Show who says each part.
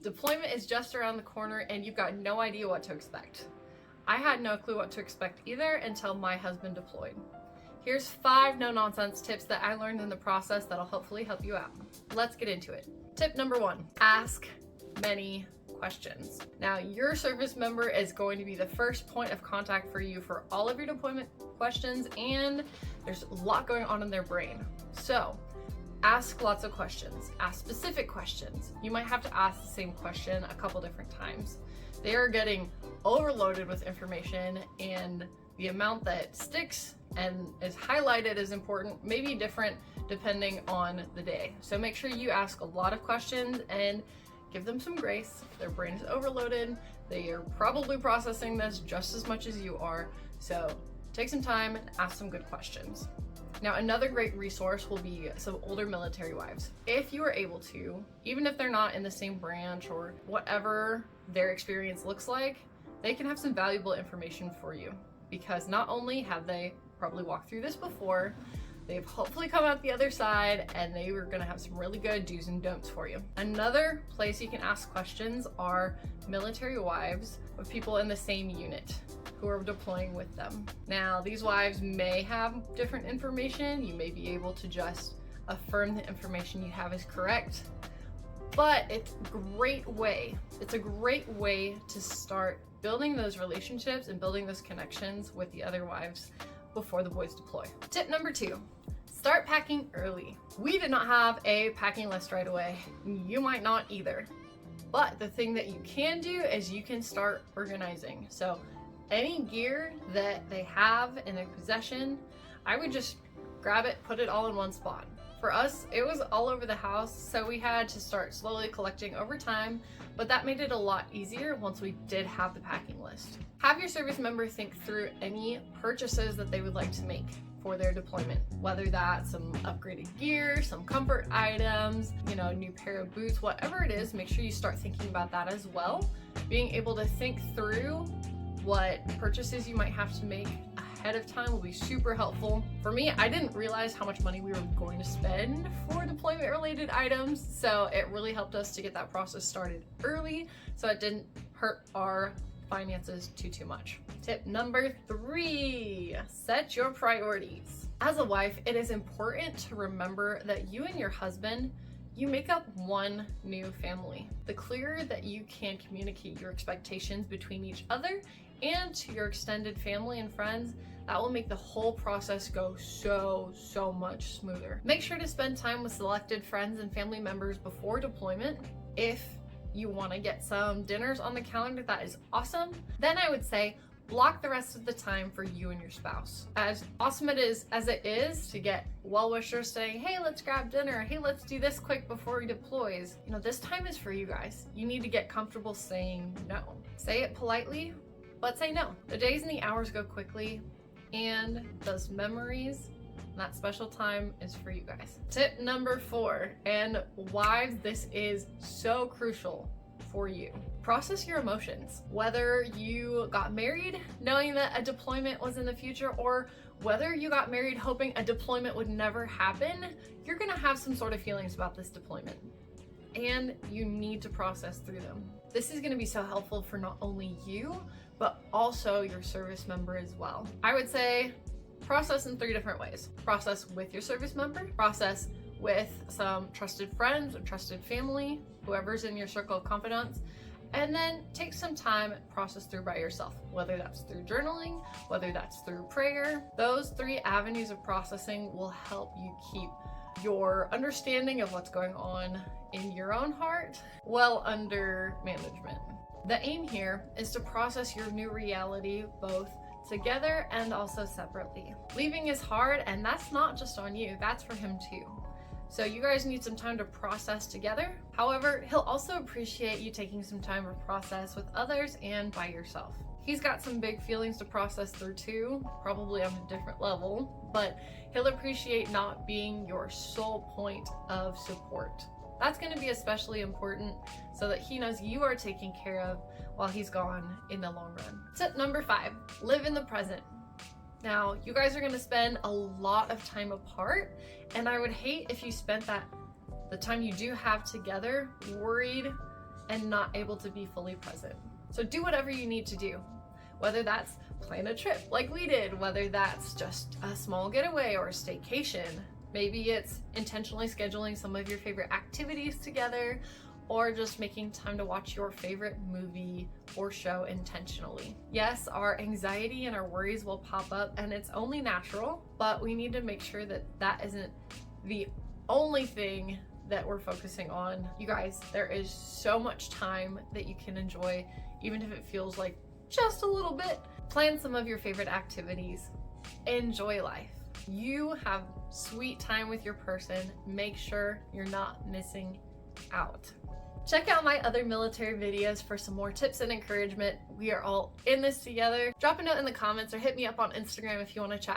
Speaker 1: Deployment is just around the corner and you've got no idea what to expect. I had no clue what to expect either until my husband deployed. Here's 5 no-nonsense tips that I learned in the process that'll hopefully help you out. Let's get into it. Tip number 1, ask many questions. Now, your service member is going to be the first point of contact for you for all of your deployment questions, and there's a lot going on in their brain. So, ask lots of questions. Ask specific questions. You might have to ask the same question a couple different times. They are getting overloaded with information, and the amount that sticks and is highlighted is important, maybe different depending on the day. So make sure you ask a lot of questions and give them some grace. Their brain is overloaded. They are probably processing this just as much as you are. So take some time and ask some good questions. Now, another great resource will be some older military wives. If you are able to, even if they're not in the same branch or whatever their experience looks like, they can have some valuable information for you, because not only have they probably walked through this before, they've hopefully come out the other side and they were gonna have some really good do's and don'ts for you. Another place you can ask questions are military wives of people in the same unit who are deploying with them. Now, these wives may have different information. You may be able to just affirm the information you have is correct, but it's a great way to start building those relationships and building those connections with the other wives before the boys deploy. Tip number 2, start packing early. We did not have a packing list right away. You might not either. But the thing that you can do is you can start organizing. So any gear that they have in their possession, I would just grab it, put it all in one spot. For us, it was all over the house, so we had to start slowly collecting over time, but that made it a lot easier once we did have the packing list. Have your service member think through any purchases that they would like to make for their deployment, whether that's some upgraded gear, some comfort items, new pair of boots, whatever it is. Make sure you start thinking about that as well. Being able to think through what purchases you might have to make ahead of time will be super helpful. For me, I didn't realize how much money we were going to spend for deployment related items, so it really helped us to get that process started early so it didn't hurt our finances too much. Tip number 3, set your priorities. As a wife, it is important to remember that you and your husband, you make up one new family. The clearer that you can communicate your expectations between each other and to your extended family and friends, that will make the whole process go so much smoother. Make sure to spend time with selected friends and family members before deployment. If you want to get some dinners on the calendar, that is awesome. Then I would say block the rest of the time for you and your spouse. As awesome as it is to get well-wishers saying, hey, let's grab dinner, hey, let's do this quick before he deploys, this time is for you guys. You need to get comfortable saying no. Say it politely, but say no. The days and the hours go quickly, and those memories, that special time is for you guys. Tip number 4, and wives, this is so crucial for you. Process your emotions. Whether you got married knowing that a deployment was in the future, or whether you got married hoping a deployment would never happen, you're gonna have some sort of feelings about this deployment, and you need to process through them. This is gonna be so helpful for not only you, but also your service member as well. I would say process in 3 different ways. Process with your service member, process with some trusted friends or trusted family, whoever's in your circle of confidence, and then take some time and process through by yourself, whether that's through journaling, whether that's through prayer. Those 3 avenues of processing will help you keep your understanding of what's going on in your own heart well under management. The aim here is to process your new reality both together and also separately. Leaving is hard, and that's not just on you, that's for him too. So you guys need some time to process together. However, he'll also appreciate you taking some time to process with others and by yourself. He's got some big feelings to process through too, probably on a different level, but he'll appreciate not being your sole point of support. That's going to be especially important so that he knows you are taken care of while he's gone in the long run. Tip number 5, live in the present. Now, you guys are going to spend a lot of time apart, and I would hate if you spent the time you do have together worried and not able to be fully present. So do whatever you need to do, whether that's plan a trip like we did, whether that's just a small getaway or a staycation. Maybe it's intentionally scheduling some of your favorite activities together, or just making time to watch your favorite movie or show intentionally. Yes, our anxiety and our worries will pop up, and it's only natural, but we need to make sure that that isn't the only thing that we're focusing on. You guys, there is so much time that you can enjoy, even if it feels like just a little bit. Plan some of your favorite activities. Enjoy life. You have sweet time with your person. Make sure you're not missing out. Check out my other military videos for some more tips and encouragement. We are all in this together. Drop a note in the comments or hit me up on Instagram if you want to chat